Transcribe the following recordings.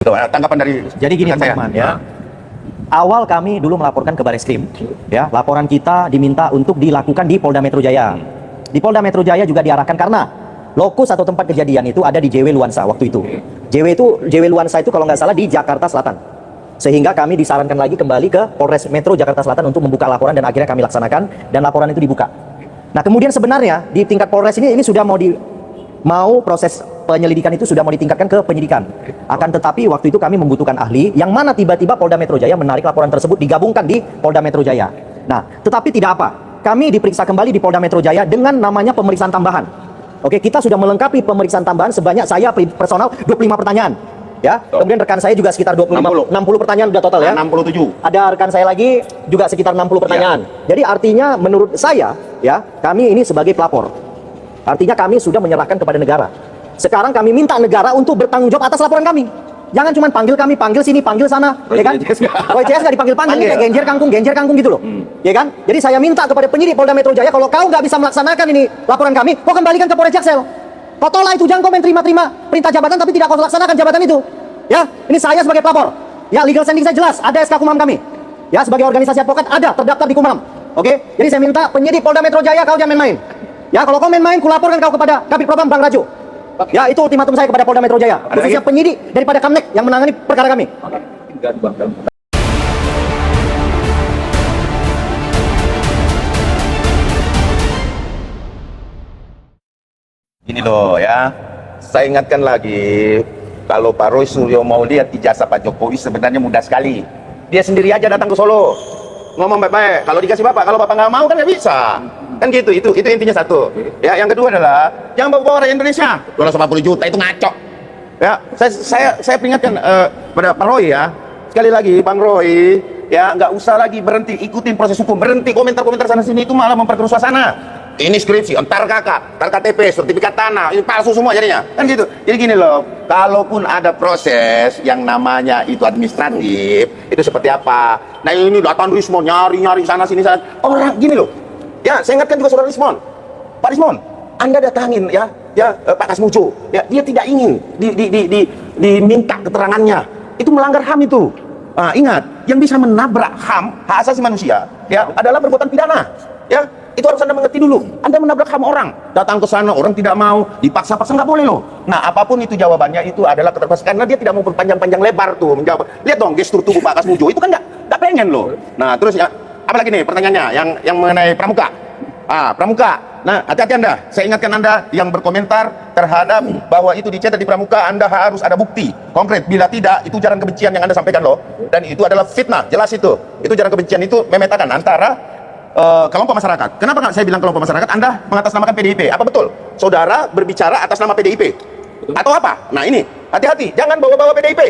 Tanggapan dari jadi gini teman-teman ya. Awal kami dulu melaporkan ke Bareskrim, ya, laporan kita diminta untuk dilakukan di Polda Metro Jaya. Di Polda Metro Jaya juga diarahkan karena lokus atau tempat kejadian itu ada di JW Luansa waktu itu. JW Luansa itu kalau nggak salah di Jakarta Selatan. Sehingga kami disarankan lagi kembali ke Polres Metro Jakarta Selatan untuk membuka laporan dan akhirnya kami laksanakan dan laporan itu dibuka. Nah, kemudian sebenarnya di tingkat Polres ini sudah mau proses penyelidikan itu sudah mau ditingkatkan ke penyidikan. Akan tetapi waktu itu kami membutuhkan ahli yang mana tiba-tiba Polda Metro Jaya menarik laporan tersebut digabungkan di Polda Metro Jaya. Nah, tetapi tidak apa. Kami diperiksa kembali di Polda Metro Jaya dengan namanya pemeriksaan tambahan. Oke, kita sudah melengkapi pemeriksaan tambahan sebanyak saya personal 25 pertanyaan. Ya, kemudian rekan saya juga sekitar 60 pertanyaan udah total ya. 67. Ada rekan saya lagi juga sekitar 60 pertanyaan. Jadi artinya menurut saya ya, kami ini sebagai pelapor. Artinya kami sudah menyerahkan kepada negara. Sekarang kami minta negara untuk bertanggung jawab atas laporan kami. Jangan cuma panggil kami, panggil sini, panggil sana, ya kan? Roy CS nggak dipanggil-panggil, kayak genjer kangkung gitu loh, ya kan? Jadi saya minta kepada penyidik Polda Metro Jaya, kalau kau nggak bisa melaksanakan ini laporan kami, kau kembalikan ke Polres Jaksel. Kau tolak itu, jangan kau main terima-terima perintah jabatan tapi tidak kau laksanakan jabatan itu. Ya, ini saya sebagai pelapor. Ya, legal standing saya jelas, ada SK Kumham kami. Ya, sebagai organisasi advokat ada terdaftar di Kumham. Oke, jadi saya minta penyidik Polda Metro Jaya, kau jangan main-main. Ya, kalau kau main-main, kulaporkan kau kepada Kabid Propam Bang Raju. Ya, itu ultimatum saya kepada Polda Metro Jaya, khususnya penyidik daripada Kamnek yang menangani perkara kami. Ini loh ya, saya ingatkan lagi, kalau Pak Roy Suryo mau lihat ijazah Pak Jokowi sebenarnya mudah sekali. Dia sendiri aja datang ke Solo, ngomong baik-baik. Kalau dikasih Bapak, kalau Bapak nggak mau kan nggak bisa. Kan gitu, itu intinya satu. Ya, yang kedua adalah jangan bawa rakyat Indonesia 280 juta itu ngaco. Ya, saya peringatkan pada Pak Roy ya, sekali lagi Bang Roy, ya nggak usah lagi berhenti ikutin proses hukum, berhenti komentar-komentar sana sini, itu malah memperkeruh suasana. Ini skripsi, entar kakak, entar KTP, sertifikat tanah, ini palsu semua jadinya. Kan gitu. Jadi gini loh, kalaupun ada proses yang namanya itu administratif, itu seperti apa? Nah ini datang Rismon, nyari sana sini sana. Orang gini loh. Ya, saya ingatkan juga saudara Rismon. Pak Rismon, Anda datangin ya Pak Kasmujo. Ya, dia tidak ingin diminta keterangannya. Itu melanggar HAM itu. Nah, ingat, yang bisa menabrak HAM, hak asasi manusia, ya adalah perbuatan pidana. Ya, itu harus Anda mengerti dulu. Anda menabrak HAM orang, datang ke sana orang tidak mau, dipaksa-paksa nggak boleh loh. Nah, apapun itu jawabannya itu adalah keterbatasan karena dia tidak mau berpanjang-panjang lebar tuh menjawab. Lihat dong gestur tubuh Pak Kasmujo itu kan nggak pengen loh. Nah, terus ya apalagi nih pertanyaannya yang mengenai pramuka. Pramuka. Nah, hati-hati Anda. Saya ingatkan Anda yang berkomentar terhadap bahwa itu dicetak di pramuka, Anda harus ada bukti konkret. Bila tidak, itu ujaran kebencian yang Anda sampaikan loh. Dan itu adalah fitnah, jelas itu. Itu ujaran kebencian itu memetakan antara kelompok masyarakat. Kenapa nggak saya bilang kelompok masyarakat? Anda mengatasnamakan PDIP. Apa betul? Saudara berbicara atas nama PDIP? Atau apa? Nah ini, hati-hati. Jangan bawa-bawa PDIP.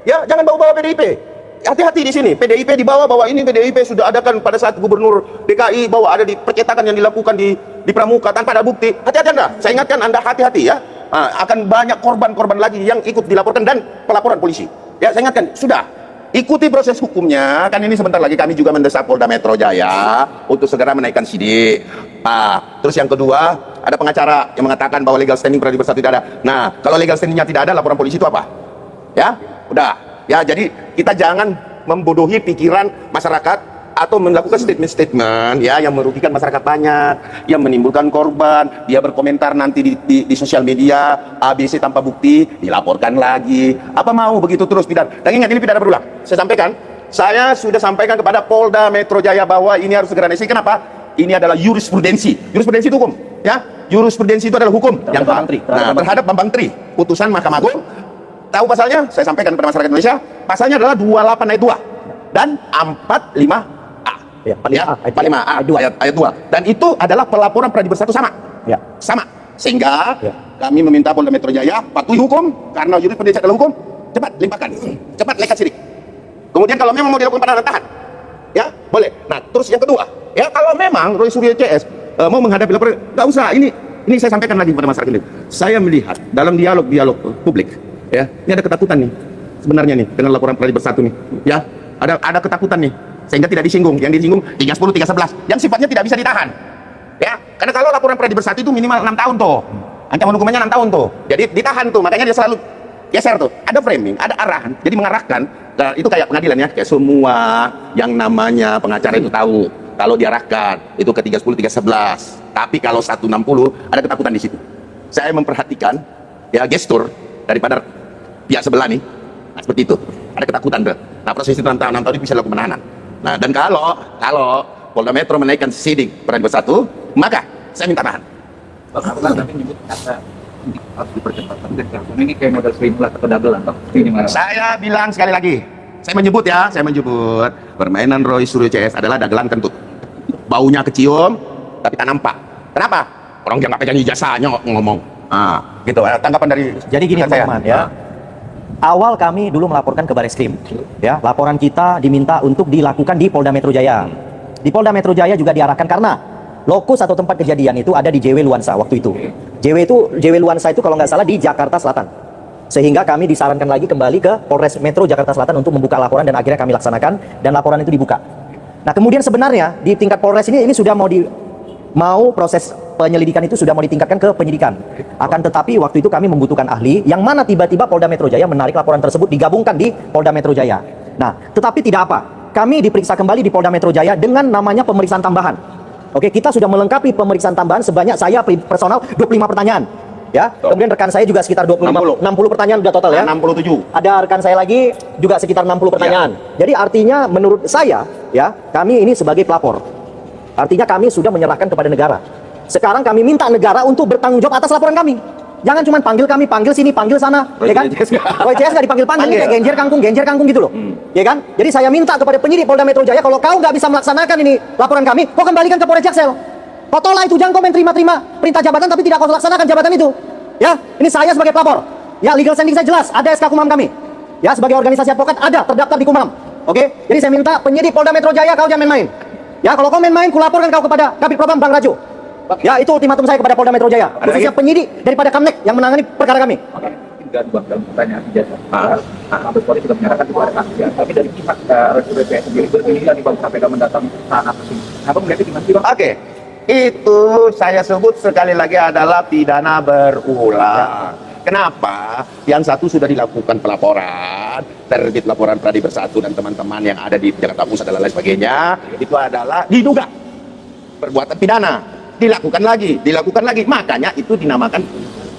Ya, jangan bawa-bawa PDIP. Hati-hati di sini. PDIP dibawa bahwa ini PDIP sudah adakan pada saat Gubernur DKI, bahwa ada di percetakan yang dilakukan di pramuka tanpa ada bukti. Hati-hati Anda. Saya ingatkan Anda hati-hati ya. Akan banyak korban-korban lagi yang ikut dilaporkan dan pelaporan polisi. Ya, saya ingatkan. Sudah. Ikuti proses hukumnya. Kan ini sebentar lagi kami juga mendesak Polda Metro Jaya untuk segera menaikkan sidik. Terus yang kedua, ada pengacara yang mengatakan bahwa legal standing Pradi Bersatu tidak ada. Nah, kalau legal standingnya tidak ada, laporan polisi itu apa? Ya, udah. Ya, jadi kita jangan membodohi pikiran masyarakat atau melakukan statement-statement ya yang merugikan masyarakat banyak, yang menimbulkan korban. Dia berkomentar nanti di sosial media ABC tanpa bukti, dilaporkan lagi. Apa mau begitu terus pidana? Dan ingat, ini pidana berulang. Saya sudah sampaikan kepada Polda Metro Jaya bahwa ini harus segera diselesaikan. Kenapa? Ini adalah jurisprudensi. Jurisprudensi itu hukum, ya. Jurisprudensi itu adalah hukum yang terhadap Bambang Tri, putusan Mahkamah Agung. Tahu pasalnya? Saya sampaikan kepada masyarakat Indonesia. Pasalnya adalah 28 ayat 2 dan 45A. Ya, 45A ayat 2. Dan itu adalah pelaporan Pradi Bersatu sama. Ya. Sama. Sehingga kami meminta Polda Metro Jaya patuhi hukum, karena jurisprudensi adalah hukum. Cepat limpahkan. Cepat lekat sidik. Kemudian kalau memang mau dilakukan penahanan, tahan. Ya, boleh. Nah, terus yang kedua, ya kalau memang Roy Suryo CS mau menghadapi laporan, nggak usah. Ini saya sampaikan lagi kepada masyarakat ini. Saya melihat dalam dialog publik, ya, ini ada ketakutan nih sebenarnya nih dengan laporan Pradi Bersatu nih, ya, ada ketakutan nih sehingga tidak disinggung. Yang disinggung 310, 311 yang sifatnya tidak bisa ditahan, ya, karena kalau laporan Pradi Bersatu itu minimal 6 tahun tuh, ancaman hukumannya 6 tahun tuh, jadi ditahan tuh, makanya dia selalu geser tuh, ada framing, ada arahan, jadi mengarahkan. Nah, itu kayak pengadilan ya, kayak semua yang namanya pengacara itu tahu kalau diarahkan itu ke 310, 311. Tapi kalau 160 ada ketakutan di situ. Saya memperhatikan ya gestur daripada pihak sebelah nih, nah, seperti itu, ada ketakutan tuh. Nah, proses itu 6 tahun itu bisa dilakukan penahanan. Nah, dan kalau Polda Metro menaikkan sidik Peradilan Bersatu, maka saya minta tahan. Bang, tapi menyebut kata harus dipercepat. Ini kayak model streamlet atau dagelan, Bang. Ini gimana? Saya bilang sekali lagi, saya menyebut permainan Roy Suryo CS adalah dagelan kentut. Baunya kecium, tapi tak nampak. Kenapa? Orang jangan pegang ijazahnya ngomong. Gitu. Tanggapan dari Jadi gini teman-teman ya. Awal kami dulu melaporkan ke Bareskrim, ya, laporan kita diminta untuk dilakukan di Polda Metro Jaya. Di Polda Metro Jaya juga diarahkan karena lokus atau tempat kejadian itu ada di JW Luansa waktu itu. JW Luansa itu kalau nggak salah di Jakarta Selatan. Sehingga kami disarankan lagi kembali ke Polres Metro Jakarta Selatan untuk membuka laporan dan akhirnya kami laksanakan dan laporan itu dibuka. Nah, kemudian sebenarnya di tingkat Polres ini sudah mau proses penyelidikan itu sudah mau ditingkatkan ke penyidikan. Akan tetapi waktu itu kami membutuhkan ahli yang mana tiba-tiba Polda Metro Jaya menarik laporan tersebut digabungkan di Polda Metro Jaya. Nah, tetapi tidak apa. Kami diperiksa kembali di Polda Metro Jaya dengan namanya pemeriksaan tambahan. Oke, kita sudah melengkapi pemeriksaan tambahan sebanyak saya personal 25 pertanyaan. Ya, kemudian rekan saya juga sekitar 60 pertanyaan udah total ya. 67. Ada rekan saya lagi juga sekitar 60 pertanyaan. Jadi artinya menurut saya ya, kami ini sebagai pelapor. Artinya kami sudah menyerahkan kepada negara. Sekarang kami minta negara untuk bertanggung jawab atas laporan kami. Jangan cuma panggil kami, panggil sini, panggil sana, ya kan? Roy CS nggak dipanggil-panggil, kayak genjer kangkung gitu loh, ya kan? Jadi saya minta kepada penyidik Polda Metro Jaya, kalau kau nggak bisa melaksanakan ini laporan kami, kau kembalikan ke Polres Jaksel. Kau tolak itu, jangan kau main terima-terima perintah jabatan tapi tidak kau laksanakan jabatan itu. Ya, ini saya sebagai pelapor. Ya, legal standing saya jelas, ada SK Kumham kami. Ya, sebagai organisasi advokat ada terdaftar di Kumham. Oke, jadi saya minta penyidik Polda Metro Jaya, kau jangan main-main. Ya, kalau kau main-main, kulaporkan kau kepada Kabid Propam Bang Raju. Ya, itu ultimatum saya kepada Polda Metro Jaya, khususnya penyidik daripada Kamnek yang menangani perkara kami. Oke, mungkin Bang dalam pertanyaan ijazah. Mabes Polri sudah menyerahkan kepada kami. Tapi dari pihak RSUDP sendiri berpilihan di Bang KPK mendatang tanah asing. Apa melihatnya gimana sih, Bang? Oke, itu saya sebut sekali lagi adalah pidana berulang. Kenapa? Yang satu sudah dilakukan pelaporan, terbit laporan Peradilan Bersatu dan teman-teman yang ada di Jakarta Pusat dan lain sebagainya, itu adalah diduga perbuatan pidana. Dilakukan lagi, makanya itu dinamakan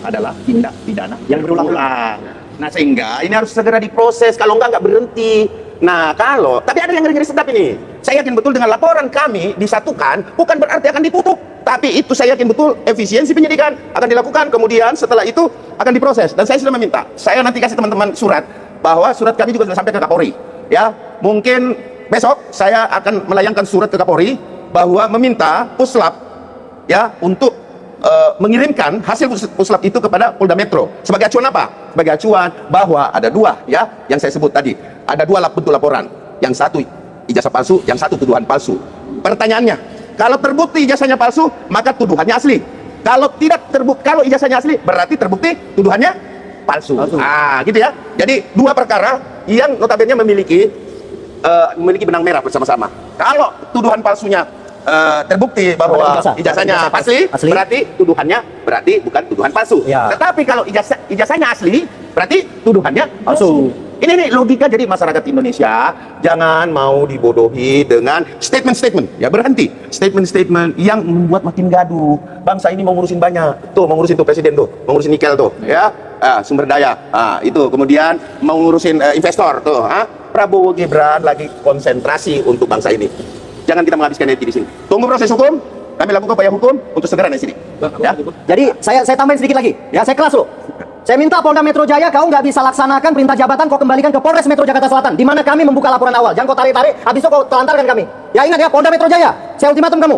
adalah tindak pidana yang berulang. Nah, sehingga ini harus segera diproses, kalau nggak berhenti. Nah, tapi ada yang ngeri-ngeri sedap ini. Saya yakin betul dengan laporan kami disatukan, bukan berarti akan ditutup. Tapi itu saya yakin betul efisiensi penyidikan akan dilakukan, kemudian setelah itu akan diproses. Dan saya sudah meminta, saya nanti kasih teman-teman surat, bahwa surat kami juga sudah sampai ke Kapolri. Ya, mungkin besok saya akan melayangkan surat ke Kapolri, bahwa meminta Puslap ya untuk mengirimkan hasil puslap itu kepada Polda Metro sebagai acuan apa? Sebagai acuan bahwa ada dua ya yang saya sebut tadi, ada dua bentuk laporan, yang satu ijazah palsu, yang satu tuduhan palsu. Pertanyaannya, kalau terbukti ijazahnya palsu, maka tuduhannya asli. Kalau tidak terbukti, kalau ijazahnya asli, berarti terbukti tuduhannya palsu. Gitu ya. Jadi dua perkara yang notabene memiliki benang merah bersama-sama. Kalau tuduhan palsunya terbukti bahwa ijazahnya asli, berarti tuduhannya bukan tuduhan palsu. Ya. Tetapi kalau ijazahnya asli, berarti tuduhannya palsu. Ini nih logika. Jadi masyarakat Indonesia jangan mau dibodohi dengan statement-statement. Ya, berhenti statement-statement yang membuat makin gaduh. Bangsa ini mau ngurusin banyak. Tuh, mau ngurusin tuh presiden tuh, mau ngurusin nikel tuh, ya. Sumber daya. Itu kemudian mau ngurusin investor tuh, Prabowo Gibran lagi konsentrasi untuk bangsa ini. Jangan kita menghabiskan energi di sini. Tunggu proses hukum, kami lakukan upaya hukum untuk segera di sini. Ya. Jadi saya tambahin sedikit lagi. Ya, saya kelas loh. Saya minta Polda Metro Jaya, kau nggak bisa laksanakan perintah jabatan, kau kembalikan ke Polres Metro Jakarta Selatan, di mana kami membuka laporan awal. Jangan kau tarik-tarik, habis itu kau telantarkan kami. Ya, ingat ya, Polda Metro Jaya, saya ultimatum kamu.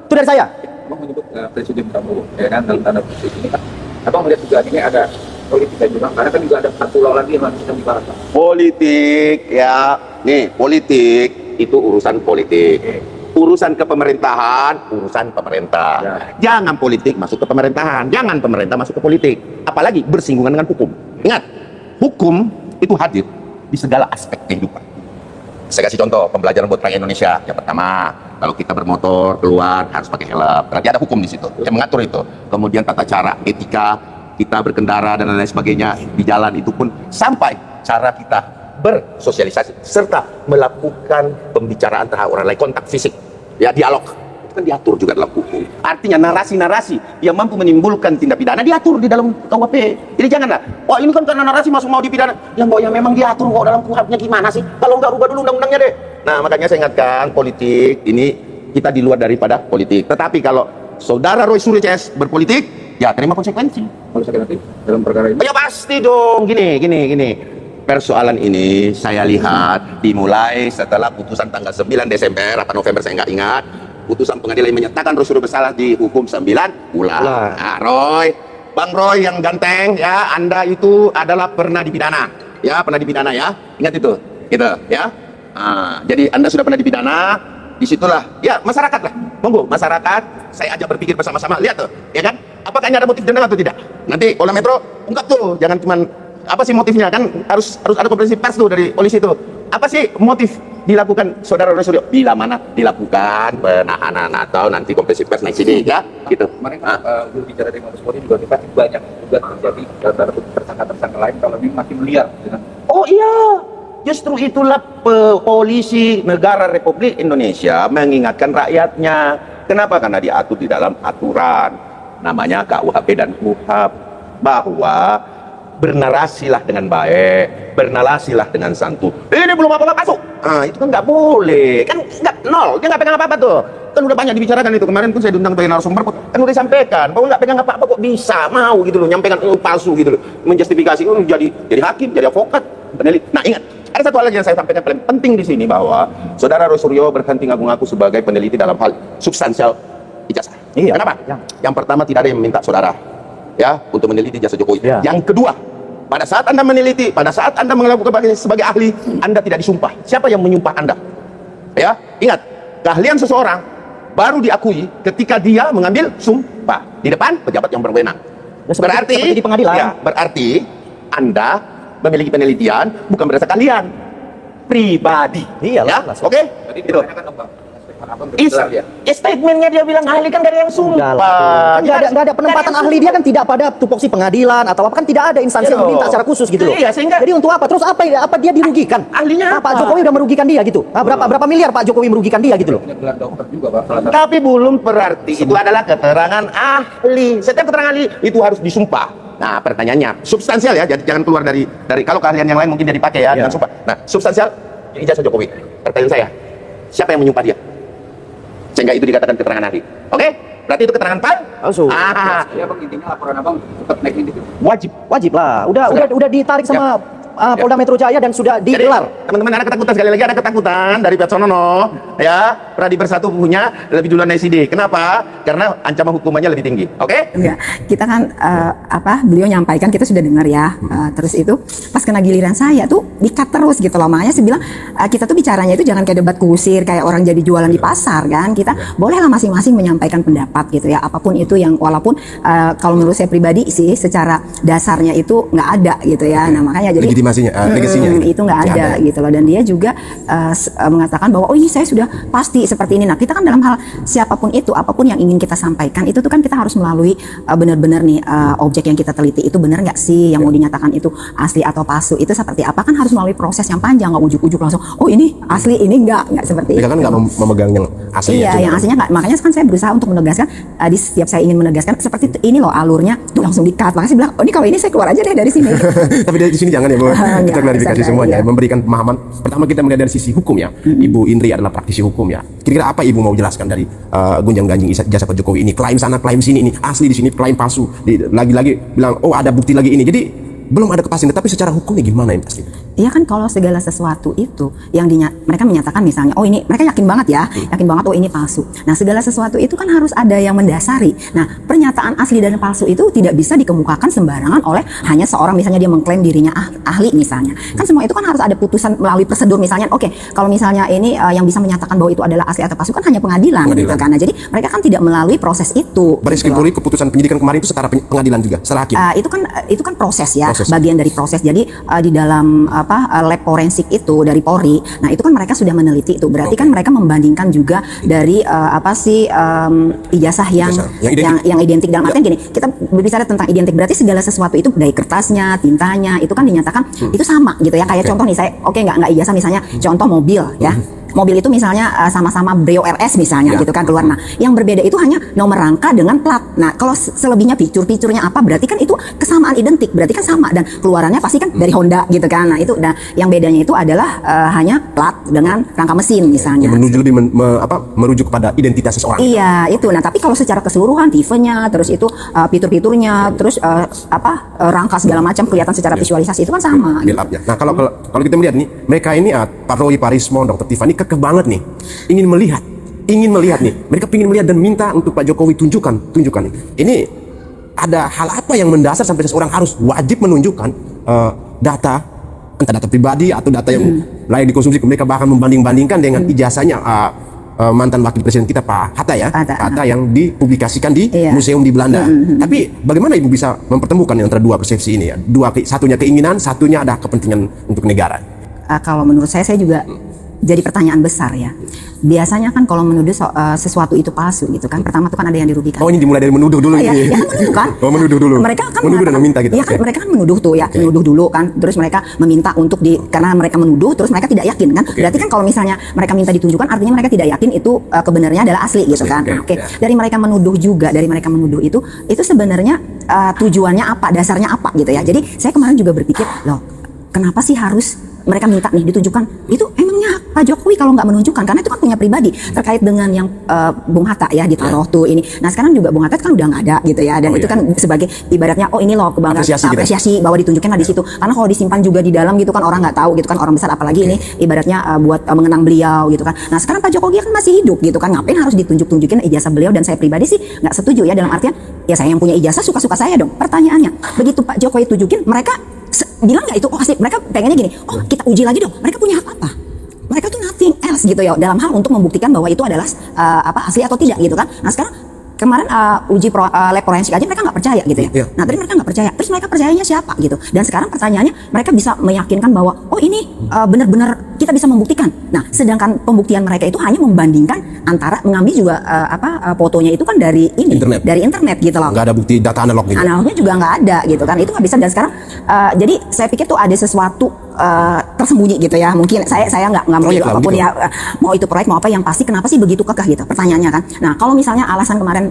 Itu dari saya. Abang menyebut Presiden Prabowo, ya kan, dalam tanda kutip ini kan. Abang melihat juga ini ada politik juga, karena kan juga ada 4 pulau lagi yang harus kita dibahas. Politik, ya. Nih, politik itu urusan politik. Urusan kepemerintahan, urusan pemerintah. Jangan politik masuk ke pemerintahan, jangan pemerintah masuk ke politik. Apalagi bersinggungan dengan hukum. Ingat, hukum itu hadir di segala aspek kehidupan. Saya kasih contoh pembelajaran buat rakyat Indonesia. Yang pertama, kalau kita bermotor keluar harus pakai helm. Berarti ada hukum di situ yang mengatur itu. Kemudian tata cara, etika kita berkendara dan lain sebagainya di jalan itu pun sampai cara kita bersosialisasi serta melakukan pembicaraan terhadap orang lain, kontak fisik, ya dialog. Itu kan diatur juga dalam hukum. Artinya narasi-narasi yang mampu menimbulkan tindak pidana diatur di dalam KUHP. Jadi janganlah, wah ini kan karena narasi masuk mau dipidana. Yang memang diatur kok dalam KUHP-nya gimana sih? Kalau nggak rubah dulu undang-undangnya deh. Nah makanya saya ingatkan, politik ini kita di luar daripada politik. Tetapi kalau saudara Roy Suryo CS berpolitik, ya terima konsekuensi. Kalau saya nanti dalam perkara ini Ya pasti dong, gini. Persoalan ini saya lihat dimulai setelah putusan tanggal 9 Desember atau November, saya nggak ingat. Putusan pengadilan yang menyatakan Roy Suryo bersalah dihukum 9 bulan. Nah, Bang Roy yang ganteng, ya Anda itu adalah pernah dipidana. Ya, pernah dipidana ya. Ingat itu, gitu ya. Nah, jadi Anda sudah pernah dipidana, disitulah ya masyarakat lah, monggo masyarakat saya ajak berpikir bersama-sama, lihat tuh ya kan, apakah ini ada motif dendam atau tidak. Nanti Polda Metro ungkap tuh, jangan cuman apa sih motifnya, kan harus ada konferensi pers tuh dari polisi itu, apa sih motif dilakukan saudara Roy Suryo, bila mana dilakukan penahanan atau nanti konferensi pers naik sini ya gitu. kemarin kan belum bicara dengan Mabes Polri juga pasti banyak juga terjadi terhadap tersangka-tersangka lain kalau ini makin liar dengan Oh iya, justru itulah polisi negara Republik Indonesia mengingatkan rakyatnya. Kenapa? Karena diatur di dalam aturan namanya KUHP dan KUHAP, bahwa bernarasilah dengan baik, bernarasilah dengan santun. Ini belum apa-apa masuk. Nah, itu kan nggak boleh, kan nggak nol, dia nggak pegang apa-apa tuh. Kan udah banyak dibicarakan itu, kemarin pun saya diundang sebagai narasumber, kan udah disampaikan bahwa nggak pegang apa-apa kok bisa mau gitu loh, nyampaikan palsu gitu loh, menjustifikasi jadi hakim, jadi advokat, peneliti. Nah ingat, ada satu hal lagi yang saya sampaikan paling penting di sini, bahwa saudara Roy Suryo berhenti ngaku-ngaku sebagai peneliti dalam hal substansial ijazah. Iya. Kenapa? Yang pertama, tidak ada yang meminta saudara ya untuk meneliti jasa Jokowi. Ya. Yang kedua, pada saat Anda meneliti, pada saat Anda melakukan sebagai ahli, Anda tidak disumpah. Siapa yang menyumpah Anda? Ya, ingat, keahlian seseorang baru diakui ketika dia mengambil sumpah di depan pejabat yang berwenang. Ya, seperti di pengadilan. Ya, berarti Anda memiliki penelitian bukan berdasarkan kalian pribadi. Iya, ya, jelas. oke? Jadi Itu. kan Bang, abang berbicara ya. Statementnya dia bilang ahli, kan gak ada yang sumpah. Nggak ada penempatan ahli, dia kan tidak pada tupoksi pengadilan atau apa, kan tidak ada instansi yang meminta secara khusus gitu loh. Iya, sehingga Jadi untuk apa? Terus apa dia dirugikan? ahlinya Pak Jokowi udah merugikan dia gitu. Berapa miliar Pak Jokowi merugikan dia gitu loh. Punya gelar dokter juga Bang, salah satu. Tapi belum berarti itu adalah keterangan ahli. Setiap keterangan ahli itu harus disumpah. Nah, pertanyaannya substansial ya, jadi jangan keluar dari kalau keahlian yang lain mungkin dia dipakai ya dengan sumpah. Nah, substansial ijazah Jokowi. Pertanyaan saya, siapa yang menyumpah dia? Sehingga itu dikatakan keterangan ahli. Oke? Berarti itu keterangan Langsung. Ya Bang, intinya laporan Abang tetap naik ini. Wajib lah. Udah ditarik sama Polda Metro Jaya dan sudah Jadi, digelar. teman-teman, ada ketakutan, sekali lagi ada ketakutan dari pihak sonono ya, Pradi Bersatu punya lebih duluan dari sidik. Kenapa? Karena ancaman hukumannya lebih tinggi. Oke? Enggak, kita kan beliau nyampaikan, kita sudah dengar ya. Terus itu pas kena giliran saya tuh di-cut terus gitu loh. Makanya saya bilang kita tuh bicaranya itu jangan kayak debat kusir, kayak orang jadi jualan di pasar kan. Kita bolehlah masing-masing menyampaikan pendapat gitu ya. Apapun itu yang walaupun kalau menurut saya pribadi sih secara dasarnya itu nggak ada gitu ya. Nah makanya jadi legasinya itu nggak ada gitu loh. Dan dia juga mengatakan bahwa oh iya saya sudah pasti seperti ini. Nah kita kan dalam hal siapapun itu, apapun yang ingin kita sampaikan itu tuh kan kita harus melalui benar-benar nih objek yang kita teliti itu benar nggak sih yang mau dinyatakan itu asli atau palsu, itu seperti apa, kan harus melalui proses yang panjang, nggak ujuk-ujuk langsung oh ini asli, ini nggak seperti Mereka itu. kan nggak memegang yang asli. Iya, yang aslinya nggak. Makanya kan saya berusaha untuk menegaskan di setiap saya ingin menegaskan seperti ini loh alurnya tuh langsung di-cut. Makanya saya bilang oh ini kalau ini saya keluar aja deh dari sini. Tapi dari sini jangan ya Bu, kita klarifikasi semuanya, iya. Memberikan pemahaman. Pertama kita melihat dari sisi hukum ya. Ibu Indri adalah praktisi hukum ya. Kira-kira apa Ibu mau jelaskan dari gunjang-ganjing jasa Pak Jokowi ini? Klaim sana, klaim sini, ini asli di sini, klaim palsu. Lagi-lagi bilang oh ada bukti lagi ini. Jadi belum ada kepastian. Tapi secara hukumnya gimana yang pasti? Iya kan kalau segala sesuatu itu yang mereka menyatakan misalnya oh ini mereka yakin banget ya, yakin banget oh ini palsu. Nah segala sesuatu itu kan harus ada yang mendasari. Nah pernyataan asli dan palsu itu tidak bisa dikemukakan sembarangan oleh hanya seorang misalnya dia mengklaim dirinya ahli misalnya. Kan semua itu kan harus ada putusan melalui prosedur misalnya. Oke, kalau misalnya ini yang bisa menyatakan bahwa itu adalah asli atau palsu kan hanya pengadilan. Gitu kan. Nah, jadi mereka kan tidak melalui proses itu. Baris Krim Polri keputusan penyidikan kemarin itu setara pengadilan juga, secara hakim. Itu kan proses ya, bagian dari proses. Jadi di dalam lab forensik itu dari Polri. Nah, itu kan mereka sudah meneliti itu. Berarti kan mereka membandingkan juga dari ijazah yang identik dalam artian gini, kita berbicara tentang identik berarti segala sesuatu itu dari kertasnya, tintanya itu kan dinyatakan itu sama gitu ya. Kayak contoh nih, saya nggak ijazah misalnya contoh mobil ya. Mobil itu misalnya sama-sama Brio RS misalnya gitu kan keluar. Nah, yang berbeda itu hanya nomor rangka dengan plat. Nah, kalau selebihnya fitur-fiturnya apa berarti kan itu kesamaan identik, berarti kan sama dan keluarannya pasti kan dari Honda gitu kan. Nah, itu yang bedanya itu adalah hanya plat dengan rangka mesin misalnya. Menuju lebih merujuk kepada identitas seseorang. Iya, itu. Nah, tapi kalau secara keseluruhan tipenya, terus itu fitur-fiturnya, terus rangka segala macam kelihatan secara visualisasi itu kan sama. Build up-nya. Nah, kalau kita melihat nih, mereka ini Pak Roy, Pak Rismond, Dr. Tiffany kekeh banget nih, ingin melihat nih, mereka ingin melihat dan minta untuk Pak Jokowi tunjukkan. Ini ada hal apa yang mendasar sampai seseorang harus wajib menunjukkan data, entah data pribadi atau data yang layak dikonsumsi. Mereka bahkan membanding-bandingkan dengan ijazahnya mantan wakil presiden kita Pak Hatta ya, Hatta yang dipublikasikan di museum di Belanda. Tapi bagaimana Ibu bisa mempertemukan antara dua persepsi ini ya? Satunya keinginan, satunya ada kepentingan untuk negara. Kalau menurut saya juga jadi pertanyaan besar ya. Biasanya kan kalau menuduh sesuatu itu palsu gitu kan, pertama tuh kan ada yang dirugikan. Oh, ini dimulai dari menuduh dulu ya, ini. Ya kan menuduh kan. Oh, menuduh dulu. Mereka kan menuduh dan meminta gitu. Ya kan mereka kan menuduh tuh ya, menuduh dulu kan. Terus mereka meminta untuk karena mereka menuduh terus mereka tidak yakin kan. Berarti kan kalau misalnya mereka minta ditunjukkan artinya mereka tidak yakin itu kebenarannya adalah asli gitu kan. Oke. Dari mereka menuduh juga, dari mereka menuduh itu sebenarnya tujuannya apa, dasarnya apa gitu ya. Jadi saya kemarin juga berpikir, loh, kenapa sih harus mereka minta nih ditunjukkan? Itu emangnya Pak Jokowi kalau nggak menunjukkan, karena itu kan punya pribadi terkait dengan yang Bung Hatta ya ditaruh tuh ini. Nah sekarang juga Bung Hatta kan udah nggak ada gitu ya, dan itu kan sebagai ibaratnya ini loh kebanggaan, apresiasi bahwa ditunjukkan di situ. Karena kalau disimpan juga di dalam gitu kan orang nggak tahu gitu kan, orang besar apalagi ini ibaratnya buat mengenang beliau gitu kan. Nah sekarang Pak Jokowi kan masih hidup gitu kan, ngapain harus ditunjukin ijazah beliau? Dan saya pribadi sih nggak setuju ya, dalam artian ya saya yang punya ijazah suka-suka saya dong. Pertanyaannya begitu Pak Jokowi tunjukin, mereka bilang nggak itu asli? Mereka pengennya gini, kita uji lagi dong. Mereka punya hak apa? Mereka tuh nothing else gitu ya dalam hal untuk membuktikan bahwa itu adalah asli atau tidak gitu kan. Nah sekarang kemarin uji lab forensik aja mereka nggak percaya gitu ya. Nah tadi mereka nggak percaya, terus mereka percayanya siapa gitu? Dan sekarang pertanyaannya mereka bisa meyakinkan bahwa ini benar-benar kita bisa membuktikan. Nah sedangkan pembuktian mereka itu hanya membandingkan antara mengambil juga fotonya itu kan dari internet gitu loh. Nggak ada bukti data analog gitu. Analognya juga nggak ada gitu kan, itu nggak bisa. Dan sekarang jadi saya pikir tuh ada sesuatu tersembunyi gitu ya. Mungkin saya nggak mau itu apapun gitu. Ya mau itu proyek mau apa, yang pasti kenapa sih begitu kekeh gitu pertanyaannya kan. Nah kalau misalnya alasan kemarin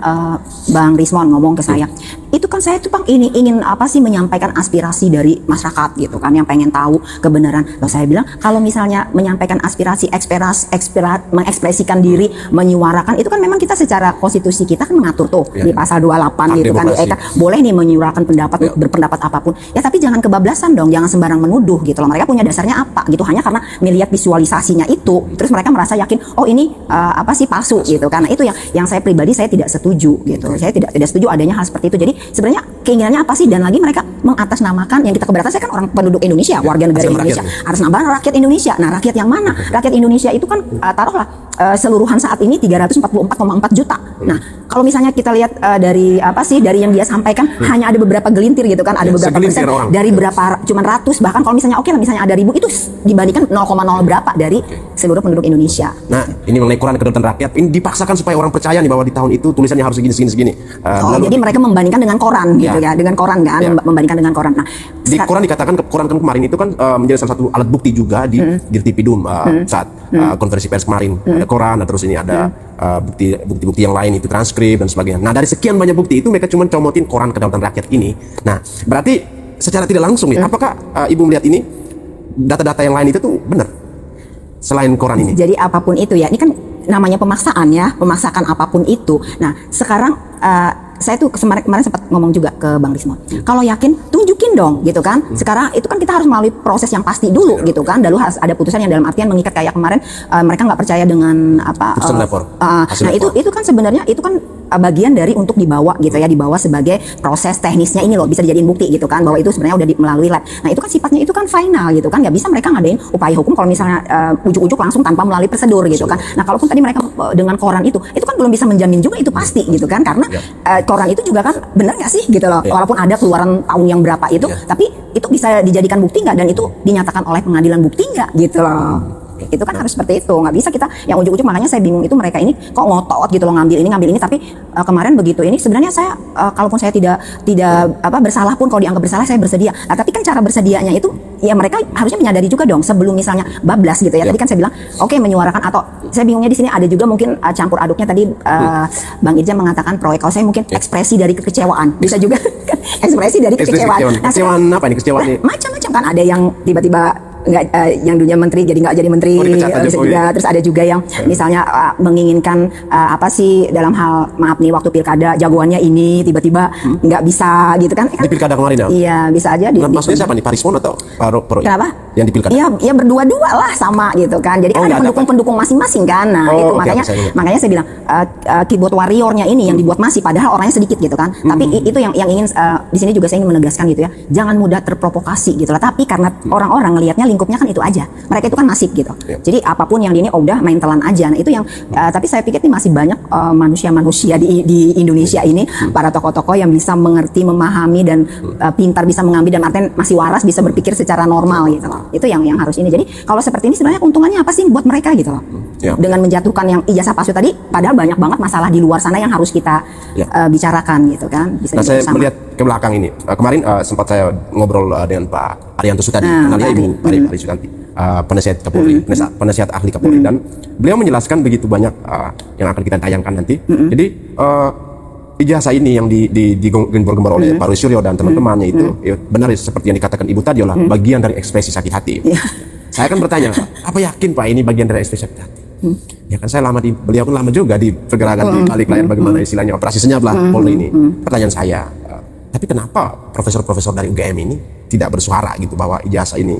Bang Rismond ngomong ke saya itu kan, saya tuh Bang ingin apa sih menyampaikan aspirasi dari masyarakat gitu kan, yang pengen tahu kebenaran. Loh saya bilang kalau misalnya menyampaikan aspirasi, mengekspresikan diri, menyuarakan itu kan memang kita secara konstitusi kita kan mengatur tuh di pasal 28 gitu kan, boleh nih menyuarakan pendapat, berpendapat apapun ya, tapi jangan kebablasan dong, jangan sembarang menuduh gitu loh. Mereka punya dasarnya apa gitu, hanya karena melihat visualisasinya itu terus mereka merasa yakin ini apa sih palsu gitu. Karena itu yang saya pribadi saya tidak setuju gitu. Saya tidak setuju adanya hal seperti itu. Jadi sebenarnya keinginannya apa sih? Dan lagi mereka mengatasnamakan, yang kita keberatan, saya kan orang penduduk Indonesia, warga negara Indonesia, harus nambah rakyat Indonesia. Nah rakyat yang mana? Rakyat Indonesia itu kan taruhlah seluruhan saat ini 344,4 juta. Nah kalau misalnya kita lihat dari yang dia sampaikan hanya ada beberapa gelintir gitu kan, ada beberapa persen dari berapa, cuman ratus, bahkan kalau misalnya misalnya ada ribu, itu dibandingkan 0,0 berapa dari seluruh penduduk Indonesia. Nah ini mengenai Quran kedaulatan rakyat, ini dipaksakan supaya orang percaya nih bahwa di tahun itu tulisannya harus segini. Jadi mereka membandingkan dengan koran gitu ya, dengan koran kan, membandingkan dengan koran. Nah di Quran dikatakan Quran kan kemarin itu kan menjadi salah satu alat bukti juga di Dirtipidum saat konferensi pers kemarin. Ada Quran, terus ini ada bukti-bukti yang lain, itu transkrip dan sebagainya. Nah dari sekian banyak bukti itu mereka cuma comotin Quran kedaulatan rakyat ini. Nah berarti secara tidak langsung nih, apakah Ibu melihat ini data-data yang lain itu tuh benar selain Quran ini? Jadi apapun itu ya, ini kan namanya pemaksaan ya, memaksakan apapun itu. Nah sekarang saya tuh kemarin sempat ngomong juga ke Bang Rismond, kalau yakin tunjukin dong gitu kan. Sekarang itu kan kita harus melalui proses yang pasti dulu gitu kan, lalu harus ada putusan yang dalam artian mengikat, kayak kemarin mereka nggak percaya dengan putusan lapor. Nah itu kan sebenarnya itu kan bagian dari untuk dibawa gitu ya, dibawa sebagai proses teknisnya ini loh, bisa dijadiin bukti gitu kan, bahwa itu sebenarnya udah melalui lab. Nah itu kan sifatnya itu kan final gitu kan, nggak bisa mereka ngadain upaya hukum kalau misalnya ujuk-ujuk langsung tanpa melalui prosedur gitu kan. Nah kalaupun tadi mereka dengan koran itu kan belum bisa menjamin juga itu pasti gitu kan, karena koran itu juga kan benar nggak sih gitu loh, walaupun ada keluaran tahun yang berapa itu, tapi itu bisa dijadikan bukti nggak, dan itu dinyatakan oleh pengadilan bukti nggak gitu loh. Itu kan harus seperti itu, nggak bisa kita yang ujuk-ujuk. Makanya saya bingung itu mereka ini kok ngotot gitu loh, ngambil ini tapi kemarin begitu ini sebenarnya saya kalaupun saya tidak bersalah pun, kalau dianggap bersalah saya bersedia. Nah, tapi kan cara bersedianya itu ya mereka harusnya menyadari juga dong sebelum misalnya bablas gitu ya. Tadi kan saya bilang oke, menyuarakan, atau saya bingungnya di sini ada juga mungkin campur aduknya tadi Bang Irjan mengatakan proyek, kalau saya mungkin ekspresi dari kekecewaan, bisa juga kan ekspresi dari kekecewaan. Nah, kekecewaan apa ini kekecewaan ini? Macam-macam kan, ada yang tiba-tiba nggak yang dunia menteri jadi nggak jadi menteri, bisa juga. Terus ada juga yang misalnya menginginkan apa sih dalam hal, maaf nih, waktu pilkada jagoannya ini tiba-tiba nggak bisa gitu kan. Di pilkada kemarin ya? Iya, bisa aja. Maksudnya siapa nih, Parismon atau Pro? Kenapa? Yang di pilkada? Iya, ya berdua-dua lah sama gitu kan. Jadi kan ada pendukung-pendukung masing-masing kan. Nah itu makanya saya bilang keyboard warriornya ini yang dibuat masih, padahal orangnya sedikit gitu kan. Tapi itu yang ingin di sini juga saya ingin menegaskan gitu ya, jangan mudah terprovokasi gitu lah. Tapi karena orang-orang ngelihatnya lingkupnya kan itu aja, mereka itu kan nasib gitu. Jadi apapun yang ini udah main telan aja. Nah itu yang tapi saya pikir ini masih banyak manusia-manusia di Indonesia ini, para tokoh-tokoh yang bisa mengerti, memahami, dan pintar bisa mengambil, dan artinya masih waras, bisa berpikir secara normal gitu loh. Itu yang harus ini. Jadi kalau seperti ini sebenarnya keuntungannya apa sih buat mereka gitu loh? Dengan menjatuhkan yang ijazah palsu tadi, padahal banyak banget masalah di luar sana yang harus kita bicarakan gitu kan. Bisa saya melihat ke belakang ini. Kemarin sempat saya ngobrol dengan Pak Arianto Sutadi, kenalnya Ibu Ari Sutanti, penasihat Kapolri, penasihat ahli Kapolri, dan beliau menjelaskan begitu banyak yang akan kita tayangkan nanti. Jadi ijazah ini yang digembar-gembar oleh Pak Roy Suryo dan teman-temannya itu benar seperti yang dikatakan Ibu tadi, adalah bagian dari ekspresi sakit hati. Saya akan bertanya, apa yakin Pak ini bagian dari ekspresi sakit hati? Ya kan saya beliau pun lama juga di pergerakan di balik layar, bagaimana istilahnya operasi senyap lah Polri ini. Pertanyaan saya, tapi kenapa profesor-profesor dari UGM ini tidak bersuara gitu bahwa ijazah ini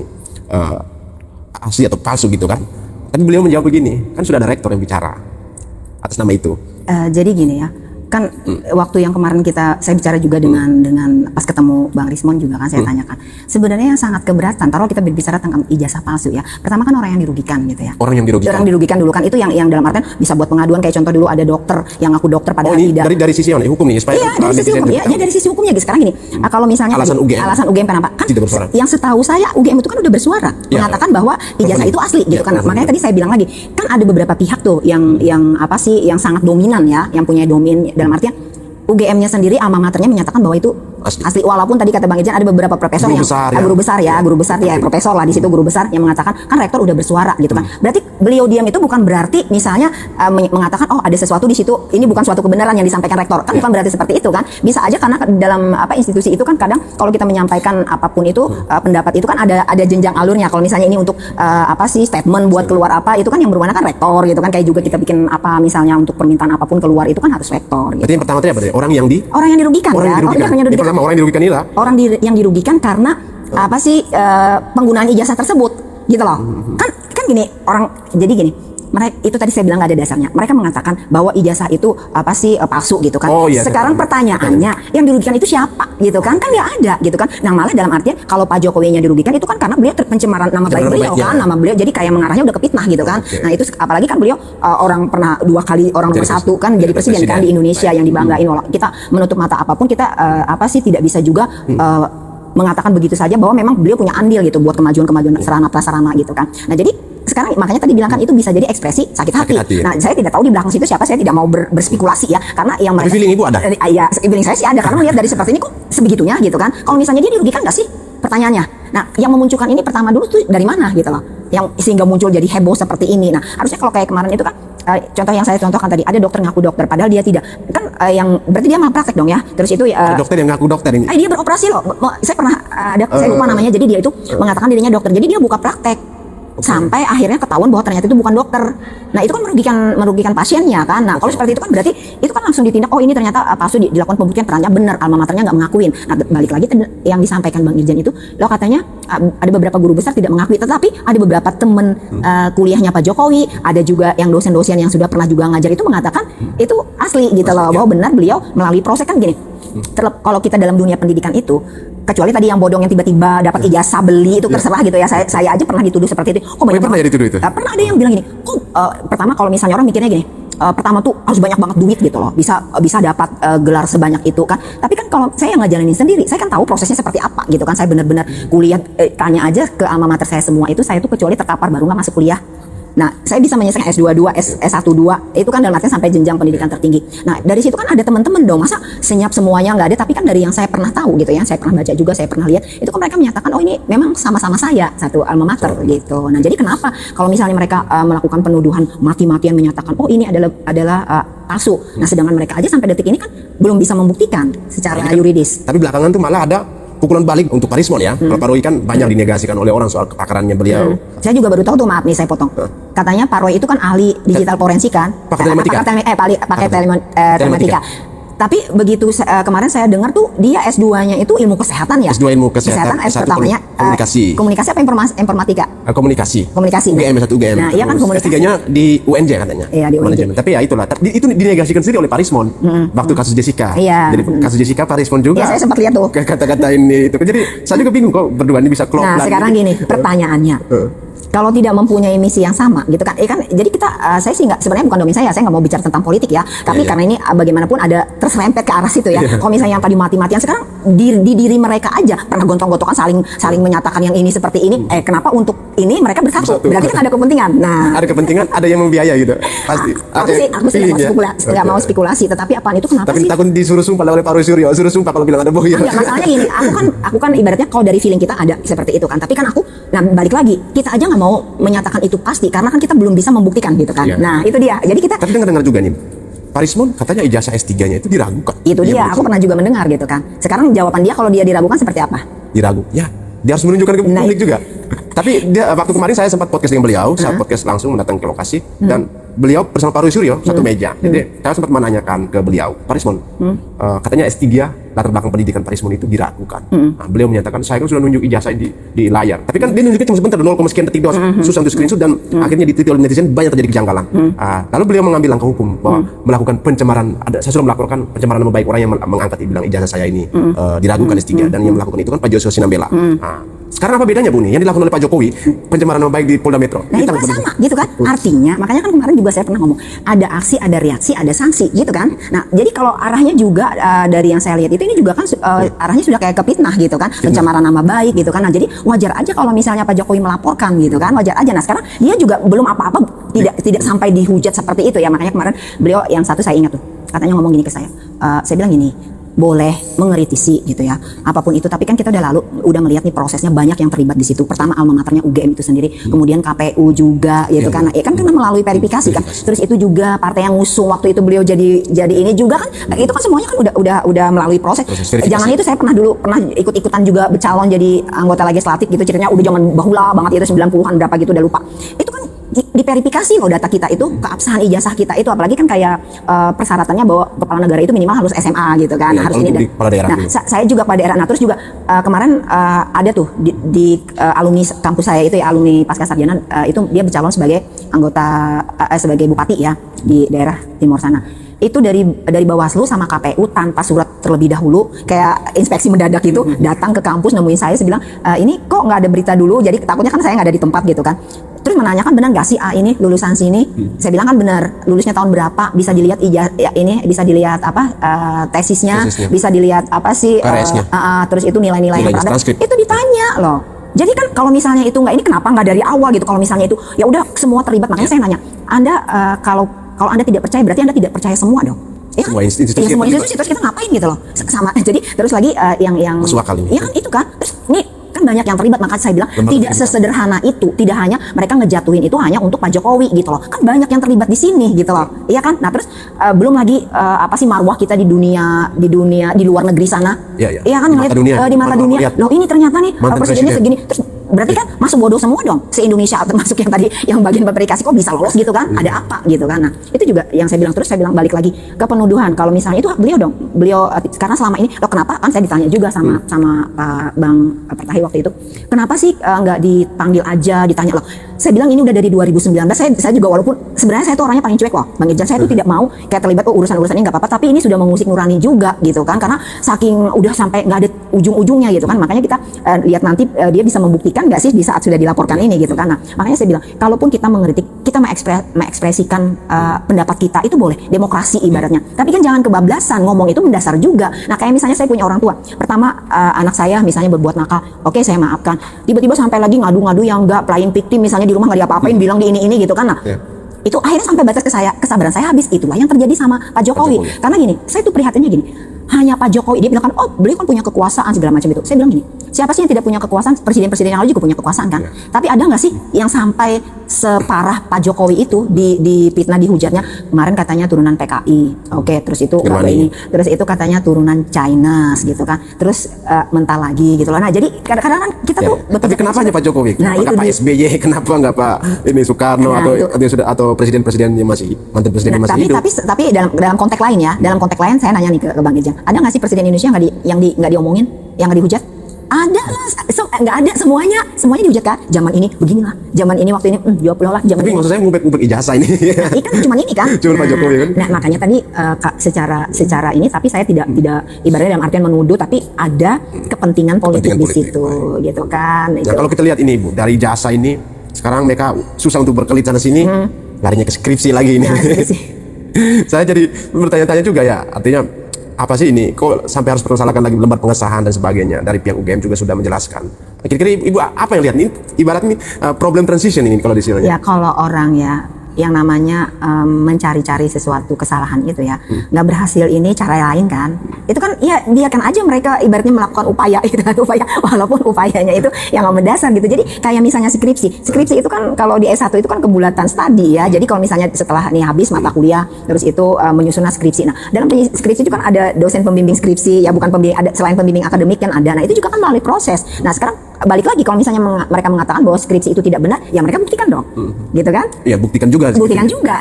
asli atau palsu gitu kan? Tapi beliau menjawab begini, kan sudah ada rektor yang bicara atas nama itu. Jadi gini ya, kan waktu yang kemarin saya bicara juga dengan pas ketemu Bang Rismon juga kan, saya tanyakan sebenarnya yang sangat keberatan kalau kita berbicara tentang ijazah palsu ya, pertama kan orang yang dirugikan gitu ya. Orang yang dirugikan dulu kan, itu yang dalam artian bisa buat pengaduan, kayak contoh dulu ada dokter yang ngaku dokter padahal tidak. Dari sisi hukum nih, supaya dari sisi hukum ya, dari sisi hukumnya gitu. Sekarang gini, kalau misalnya alasan UGM kenapa? Kan yang setahu saya UGM itu kan udah bersuara mengatakan bahwa ijazah itu asli gitu kan. Makanya tadi saya bilang lagi, kan ada beberapa pihak tuh yang apa sih yang sangat dominan ya, yang punya domain dalam artian UGM-nya sendiri, alma maternya menyatakan bahwa itu asli. Walaupun tadi kata Bang Irjan ada beberapa profesor guru besar ya, profesor lah di situ, guru besar yang mengatakan kan rektor udah bersuara gitu kan. Berarti beliau diam itu bukan berarti misalnya mengatakan oh ada sesuatu di situ, ini bukan suatu kebenaran yang disampaikan rektor. Kan bukan berarti seperti itu kan. Bisa aja karena dalam institusi itu kan kadang kalau kita menyampaikan apapun itu pendapat itu kan ada jenjang alurnya. Kalau misalnya ini untuk statement buat keluar apa, itu kan yang berwenang kan rektor gitu kan. Kayak juga kita bikin apa misalnya untuk permintaan apapun keluar itu kan harus rektor gitu. Berarti yang pertama tadi apa? Orang yang dirugikan. Orang yang dirugikan. Orang yang dirugikan inilah. Orang yang dirugikan karena penggunaan ijazah tersebut gitu loh. Kan gini, jadi gini. Mereka itu tadi saya bilang nggak ada dasarnya. Mereka mengatakan bahwa ijazah itu palsu gitu kan. Sekarang pertanyaannya yang dirugikan itu siapa gitu kan? Kan nggak ada gitu kan. Nah malah dalam artian kalau Pak Jokowi-nya dirugikan itu kan karena beliau pencemaran nama baik beliau kan, nama beliau jadi kayak mengarahnya udah ke fitnah gitu kan. Nah itu apalagi kan beliau orang pernah 2 kali orang nomor 1 kan jadi presiden kan di Indonesia yang dibanggain. Kita menutup mata apapun, kita tidak bisa juga mengatakan begitu saja bahwa memang beliau punya andil gitu buat kemajuan sarana prasarana gitu kan. Nah jadi sekarang makanya tadi bilang kan itu bisa jadi ekspresi sakit hati. Nah saya tidak tahu di belakang situ siapa, saya tidak mau berspekulasi ya, karena yang mereka feeling Ibu ada? Iya, feeling saya sih ada, karena melihat dari seperti ini kok sebegitunya gitu kan. Kalau misalnya dia dirugikan nggak sih pertanyaannya. Nah yang memunculkan ini pertama dulu tuh dari mana gitu loh, yang sehingga muncul jadi heboh seperti ini. Nah harusnya kalau kayak kemarin itu kan contoh yang saya contohkan tadi, ada dokter ngaku dokter padahal dia tidak kan, yang berarti dia malpraktek dong ya. Terus itu dokter yang ngaku dokter ini dia beroperasi loh. Saya pernah saya lupa namanya, jadi dia itu mengatakan dirinya dokter, jadi dia buka praktek sampai akhirnya ketahuan bahwa ternyata itu bukan dokter. Nah itu kan merugikan pasiennya kan. Nah kalau seperti itu kan berarti itu kan langsung ditindak. Oh ini ternyata palsu, dilakukan pembuktian ternyata benar, alma maternya nggak mengakuin. Nah balik lagi yang disampaikan Bang Irjen itu, lo katanya ada beberapa guru besar tidak mengakui, tetapi ada beberapa teman kuliahnya Pak Jokowi, ada juga yang dosen-dosen yang sudah pernah juga ngajar itu mengatakan itu asli gitu loh, bahwa benar beliau melalui proses. Kan gini, kalau kita dalam dunia pendidikan itu, kecuali tadi yang bodong yang tiba-tiba dapat ijazah beli itu terserah gitu ya. Saya aja pernah dituduh seperti itu. Kok banyak pernah ya dituduh itu? Pernah ada yang bilang gini, kok pertama kalau misalnya orang mikirnya gini, pertama tuh harus banyak banget duit gitu loh, bisa dapat gelar sebanyak itu kan. Tapi kan kalau saya yang ngejalanin sendiri, saya kan tahu prosesnya seperti apa gitu kan. Saya benar-benar kuliah, tanya aja ke alma mater saya semua itu, saya tuh kecuali terkapar baru nggak masuk kuliah. Nah, saya bisa menyelesaikan S22, S1-2, itu kan dalam artian sampai jenjang pendidikan tertinggi. Nah, dari situ kan ada teman-teman dong, masa senyap semuanya nggak ada, tapi kan dari yang saya pernah tahu gitu ya, saya pernah baca juga, saya pernah lihat, itu kan mereka menyatakan, oh ini memang sama-sama saya, satu alma mater gitu. Nah, jadi kenapa kalau misalnya mereka melakukan penuduhan mati-matian menyatakan, oh ini adalah palsu. Nah, sedangkan mereka aja sampai detik ini kan belum bisa membuktikan secara yuridis. Tapi belakangan tuh malah ada pukulan balik untuk Pak Rismon ya. Kalau Pak Roy kan banyak dinegasikan oleh orang soal kepakarannya beliau. Saya juga baru tahu tuh, maaf nih saya potong. Katanya Pak Roy itu kan ahli digital forensik kan? Pakai telematika. Pakai telematika. Tapi begitu kemarin saya dengar tuh dia S2-nya itu ilmu kesehatan ya? S2 ilmu kesehatan, S S1 pertamanya komunikasi. Komunikasi apa informatika? Komunikasi. Komunikasi. UGM, S1 UGM. Nah, iya kan komunikasi. S3-nya di UNJ katanya. Iya, di UNJ. Manajemen. Tapi ya itulah. Itu dinegasikan sendiri oleh Pak Rismon waktu kasus Jessica. Iya. Jadi kasus Jessica Pak Rismon juga. Iya, saya sempat lihat tuh. Kata-kata ini itu. Jadi saya juga bingung kok berdua ini bisa klop Nah, lagi. sekarang gini, pertanyaannya. Kalau tidak mempunyai misi yang sama gitu kan, kan jadi kita saya sih nggak, sebenarnya bukan domain saya nggak mau bicara tentang politik ya, tapi karena ini bagaimanapun ada terserempet ke arah situ ya. Kalau misalnya yang tadi mati-matian, sekarang di diri mereka aja pernah gontok-gontokan, saling menyatakan yang ini seperti ini, kenapa untuk ini mereka bersatu? Berarti kan ada kepentingan. Nah, ada kepentingan, ada yang membiayai gitu pasti. Aku sih nggak mau spekulasi, tetapi apaan itu kenapa tapi sih? takut disuruh sumpah oleh Pak Roy Suryo, suruh sumpah kalau bilang ada bohong. Enggak, masalahnya gini, aku kan ibaratnya kalau dari feeling kita ada seperti itu kan, tapi kan balik lagi, kita aja nggak mau menyatakan itu pasti karena kan kita belum bisa membuktikan gitu kan. Iya. Nah itu dia, jadi kita Tapi dengar juga nih, Pak Rismon katanya ijazah S3-nya itu diragukan. itu dia, aku pernah juga mendengar gitu kan. Sekarang jawaban dia kalau dia diragukan seperti apa? Diragu. Ya, dia harus menunjukkan ke publik juga. Tapi dia waktu kemarin saya sempat podcast dengan beliau, saya podcast langsung mendatang ke lokasi dan beliau bersama Pak Roy Suryo satu meja. Jadi saya sempat menanyakan ke beliau, Pak Rismon, katanya S3 latar belakang pendidikan Pak Rismon itu diragukan. Nah, beliau menyatakan saya kan sudah nunjuk ijazah di layar. Tapi kan dia nunjuknya cuma sebentar, 0, sekian detik doang, susah untuk screenshot dan akhirnya diteliti oleh netizen banyak terjadi kejanggalan. Lalu beliau mengambil langkah hukum bahwa melakukan pencemaran. Saya sudah melaporkan pencemaran nama baik orang yang mengangkat bilang ijazah saya ini diragukan S3 dan yang melakukan itu kan Pak Joshua Sinambela. Sekarang apa bedanya Bu nih? Yang dilakukan oleh Pak Jokowi pencemaran nama baik di Polda Metro. Nah itu kan sama gitu kan. Artinya makanya kan kemarin juga saya pernah ngomong, ada aksi, ada reaksi, ada sanksi gitu kan. Nah jadi kalau arahnya juga dari yang saya lihat itu ini juga kan arahnya sudah kayak ke fitnah gitu kan, pencemaran nama baik gitu kan. Nah jadi wajar aja kalau misalnya Pak Jokowi melaporkan gitu kan, wajar aja. Nah sekarang dia juga belum apa-apa, tidak sampai dihujat seperti itu ya. Makanya kemarin beliau yang satu saya ingat tuh, katanya ngomong gini ke saya bilang gini, boleh mengkritisi gitu ya apapun itu, tapi kan kita udah melihat nih prosesnya banyak yang terlibat di situ. Pertama alma maternya UGM itu sendiri, kemudian KPU juga gitu kan. Kan melalui verifikasi kan. Terus itu juga partai yang ngusung waktu itu beliau jadi ini juga kan, itu kan semuanya kan udah melalui proses. Jangan itu saya pernah ikut-ikutan juga bercalon jadi anggota legislatif gitu, ceritanya udah zaman bahula banget itu 90-an berapa gitu udah lupa. Itu kan diverifikasi loh data kita itu, keabsahan ijazah kita itu, apalagi kan kayak persyaratannya bahwa kepala negara itu minimal harus SMA gitu kan. Harus ini. Nah, saya juga pada daerah. Nah, terus juga kemarin ada tuh di alumni kampus saya itu ya, alumni pasca sarjana itu dia bercalon sebagai anggota sebagai bupati ya di daerah timur sana. Itu dari Bawaslu sama KPU tanpa surat terlebih dahulu, kayak inspeksi mendadak gitu, datang ke kampus nemuin saya bilang, ini kok nggak ada berita dulu, jadi takutnya kan saya nggak ada di tempat gitu kan. Terus menanyakan benar nggak sih ini lulusan sini? Saya bilang kan benar, lulusnya tahun berapa, bisa dilihat ini bisa dilihat apa tesisnya, bisa dilihat apa sih terus itu nilai-nilai yang ada, itu ditanya loh. Jadi kan kalau misalnya itu nggak, ini kenapa nggak dari awal gitu? Kalau misalnya itu ya udah semua terlibat, makanya saya nanya, Anda kalau Anda tidak percaya berarti Anda tidak percaya semua dong. Ya, semua institusi terus kita ngapain gitu loh sama. Jadi terus lagi yang masuk akal ini. Ya kan itu kan. Terus ini kan banyak yang terlibat, makanya saya bilang tidak sesederhana itu. Tidak hanya mereka ngejatuhin itu hanya untuk Pak Jokowi gitu loh. Kan banyak yang terlibat di sini gitu loh. Iya kan? Nah, terus belum lagi apa sih marwah kita di dunia di luar negeri sana. Iya kan ngeliat di mata dunia. Loh ini ternyata nih presidennya segini. Terus berarti kan masuk bodoh semua dong se-Indonesia, termasuk yang tadi yang bagian verifikasi kok bisa lolos gitu kan, ada apa gitu kan. Nah itu juga yang saya bilang, terus saya bilang balik lagi ke penuduhan, kalau misalnya itu hak beliau dong, beliau karena selama ini loh kenapa kan saya ditanya juga sama Pak Bang Pertahi waktu itu, kenapa sih nggak dipanggil aja, ditanya loh, saya bilang ini udah dari 2019, saya juga walaupun sebenarnya saya tuh orangnya paling cuek loh Bang Irjan, saya tuh tidak mau kayak terlibat urusan-urusan ini nggak apa-apa, tapi ini sudah mengusik nurani juga gitu kan, karena saking udah sampai nggak ada ujung-ujungnya gitu kan, makanya kita lihat nanti dia bisa membuktikan nggak sih di saat sudah dilaporkan ini gitu kan. Nah makanya saya bilang kalaupun kita mengkritik, kita mengekspresikan pendapat kita itu boleh, demokrasi ibaratnya, tapi kan jangan kebablasan, ngomong itu mendasar juga. Nah kayak misalnya saya punya orang tua, pertama anak saya misalnya berbuat nakal, oke saya maafkan, tiba-tiba sampai lagi ngadu-ngadu yang nggak playing victim, misalnya di rumah nggak diapa-apain, bilang di ini gitu kan. Nah itu akhirnya sampai batas kesabaran saya habis. Itulah yang terjadi sama Pak Jokowi. Karena gini, saya tuh prihatinnya gini, hanya Pak Jokowi, dia bilang kan, oh beliau kan punya kekuasaan segala macam itu. Saya bilang gini, siapa sih yang tidak punya kekuasaan? Presiden-presiden yang lalu juga punya kekuasaan kan. Tapi ada nggak sih yang sampai separah Pak Jokowi itu difitnah, dihujatnya? Kemarin katanya turunan PKI, oke, terus itu ini, terus itu katanya turunan Chinese gitu kan, terus mental lagi gitu loh. Nah jadi kadang-kadang kan kita tuh tapi kenapa hanya Pak Jokowi? Nah, Kenapa Pak SBY? Kenapa nggak Pak ini Soekarno atau presiden-presiden yang masih mantan presiden yang masih hidup? Tapi dalam konteks lain ya, dalam konteks lain saya nanya nih ke Bang Irjan, ada nggak sih presiden Indonesia yang nggak diomongin, yang nggak dihujat? Ada lah, nggak ada, semuanya dihujat kan. Zaman ini beginilah, zaman ini waktu ini jawab lah. Tapi maksud saya ngumpet ijazah ini. Nah, ini kan cuma ini kan. Cuma Pak Jokowi kan. Nah makanya tadi secara ini, tapi saya tidak ibaratnya dalam artian menuduh, tapi ada kepentingan politik di situ, gitu kan. Nah kalau kita lihat ini Bu, dari jasa ini sekarang mereka susah untuk berkelit sana sini, larinya ke skripsi lagi ini. Nah, Saya jadi bertanya-tanya juga ya, artinya apa sih ini kok sampai harus permasalahkan lagi lembar pengesahan dan sebagainya, dari pihak UGM juga sudah menjelaskan. Kira-kira Ibu apa yang lihat ini, ibarat ini problem transition ini kalau di sini ya. Kalau orang ya yang namanya mencari-cari sesuatu kesalahan itu ya nggak berhasil, ini cara lain kan, itu kan ya biarkan aja mereka ibaratnya melakukan upaya itu kan, upaya walaupun upayanya itu yang nggak mendasar gitu. Jadi kayak misalnya skripsi itu kan kalau di S1 itu kan kebulatan studi ya, jadi kalau misalnya setelah nih habis mata kuliah terus itu menyusun skripsi, nah dalam skripsi itu kan ada dosen pembimbing skripsi ya, bukan pembimbing, ada selain pembimbing akademik kan ada, nah itu juga kan melalui proses. Nah sekarang balik lagi, kalau misalnya mereka mengatakan bahwa skripsi itu tidak benar, ya mereka buktikan dong, gitu kan? Iya, buktikan juga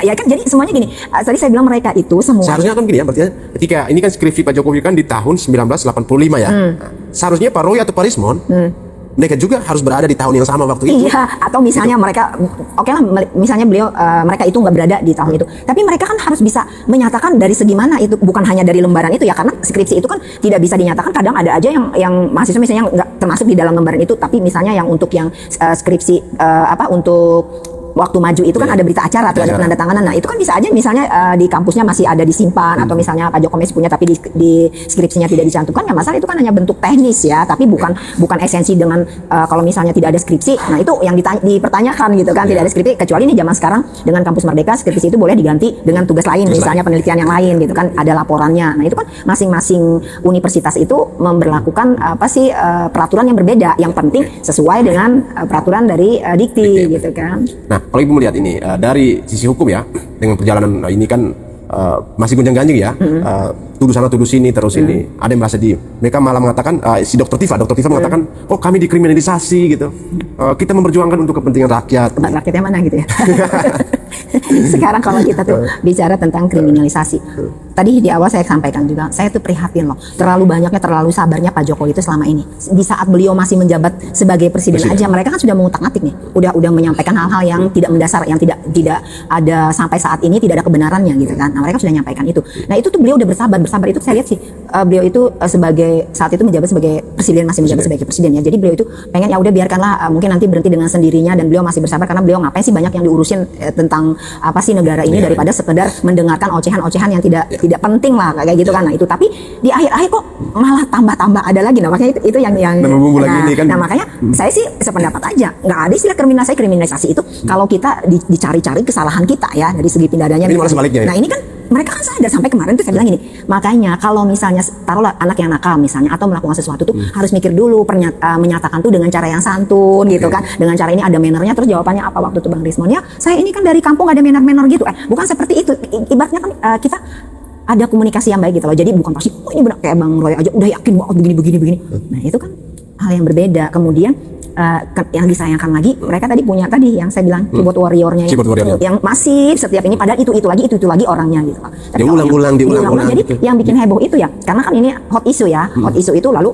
ya kan. Jadi semuanya gini, tadi saya bilang mereka itu semua seharusnya kan gini ya, berarti ketika ini kan skripsi Pak Jokowi kan di tahun 1985 ya. Seharusnya Pak Roy atau Pak Rismon mereka juga harus berada di tahun yang sama waktu itu. Iya, atau misalnya mereka, oke lah, misalnya beliau mereka itu nggak berada di tahun itu, tapi mereka kan harus bisa menyatakan dari segi mana itu, bukan hanya dari lembaran itu ya, karena skripsi itu kan tidak bisa dinyatakan. Kadang ada aja yang mahasiswa misalnya nggak termasuk di dalam lembaran itu, tapi misalnya yang untuk yang skripsi untuk waktu maju itu kan ada berita acara atau ada penandatanganan. Nah itu kan bisa aja misalnya di kampusnya masih ada disimpan, atau misalnya Pak Jokowi masih punya tapi di skripsinya tidak dicantumkan, ya masalah itu kan hanya bentuk teknis ya, tapi bukan esensi dengan kalau misalnya tidak ada skripsi. Nah itu yang dipertanyakan gitu kan, tidak ada skripsi, kecuali ini zaman sekarang dengan kampus Merdeka skripsi itu boleh diganti dengan tugas lain, misalnya penelitian yang lain gitu kan, ada laporannya. Nah itu kan masing-masing universitas itu memberlakukan peraturan yang berbeda, yang penting sesuai dengan peraturan dari Dikti gitu kan. Nah, kalau Ibu melihat ini dari sisi hukum ya, dengan perjalanan ini kan masih gonjang-ganjing ya, tuduh sana tuduh sini terus ini. Ada yang merasa mereka malah mengatakan, si Dr. Tifa mengatakan, oh kami dikriminalisasi gitu. Kita memperjuangkan untuk kepentingan rakyat. Rakyat yang mana gitu ya? Sekarang kalau kita tuh bicara tentang kriminalisasi, tadi di awal saya sampaikan juga, saya tuh prihatin loh, terlalu banyaknya, terlalu sabarnya Pak Jokowi itu selama ini. Di saat beliau masih menjabat sebagai presiden aja, mereka kan sudah mengutak-atik nih, udah menyampaikan hal-hal yang tidak mendasar, yang tidak ada sampai saat ini tidak ada kebenarannya gitu kan. Nah mereka sudah menyampaikan itu. Nah itu tuh beliau udah bersabar itu saya lihat sih, beliau itu sebagai saat itu menjabat sebagai presiden, masih menjabat sebagai presiden ya. Jadi beliau itu pengen ya udah biarkanlah mungkin nanti berhenti dengan sendirinya, dan beliau masih bersabar karena beliau ngapain sih banyak yang diurusin tentang apa sih negara ini daripada sekedar mendengarkan ocehan-ocehan yang tidak penting lah kayak gitu kan. Nah itu, tapi di akhir-akhir kok malah tambah ada lagi. Nah makanya itu yang nah makanya saya sih sependapat aja, nggak ada istilah kriminalisasi itu kalau kita dicari-cari kesalahan kita ya dari segi pindadanya. Ini malah sebaliknya. Nah ini kan mereka kan sadar, sampai kemarin tuh saya bilang gini, makanya kalau misalnya taruhlah anak yang nakal misalnya atau melakukan sesuatu tuh harus mikir dulu, menyatakan tuh dengan cara yang santun gitu kan, dengan cara ini ada mannernya. Terus jawabannya apa waktu itu Bang Rismon, ya saya ini kan dari kampung ada manner gitu, bukan seperti itu. Ibaratnya kan kita ada komunikasi yang baik gitu loh, jadi bukan pasti oh ini benar, kayak Bang Roy aja udah yakin wah begini. Nah itu kan hal yang berbeda. Kemudian yang disayangkan lagi mereka tadi punya tadi yang saya bilang keyboard warriornya Keyboard warrior. yang masif setiap ini padahal itu lagi orangnya gitu loh. Tapi Diulang-ulang, kalau diulang-ulang jadi gitu. yang bikin heboh itu ya karena kan ini hot issue ya. Hot issue itu lalu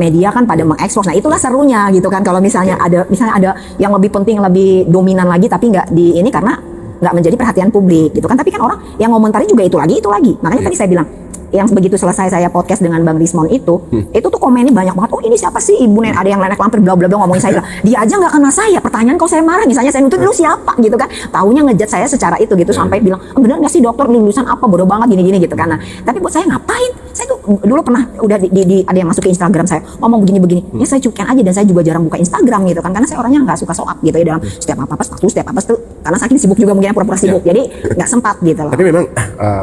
media kan pada mengekspos. Nah, itulah serunya gitu kan kalau misalnya ada yang lebih penting, lebih dominan lagi tapi nggak di ini karena nggak menjadi perhatian publik gitu kan. Tapi kan orang yang ngomentari juga itu lagi. Makanya tadi saya bilang yang begitu selesai saya podcast dengan Bang Rismon itu tuh komennya banyak banget. Oh, ini siapa sih Ibu Nen? Ada yang lenek lampir bla bla bla ngomongin saya. Dia aja nggak kenal saya. Pertanyaan kalau saya marah misalnya saya nuntut lu siapa gitu kan. Taunya ngejat saya secara itu gitu sampai bilang, "Bener nggak sih dokter lulusan apa bodoh banget gini-gini gitu kan." Nah, tapi buat saya ngapain? Saya tuh dulu pernah udah ada yang masuk ke Instagram saya ngomong begini-begini. Ya saya cuekin aja dan saya juga jarang buka Instagram gitu kan karena saya orangnya nggak suka show up gitu ya dalam setiap apa-apa status, setiap apa tuh karena saking sibuk juga mungkin pura-pura sibuk. Jadi nggak sempat gitu loh. Tapi memang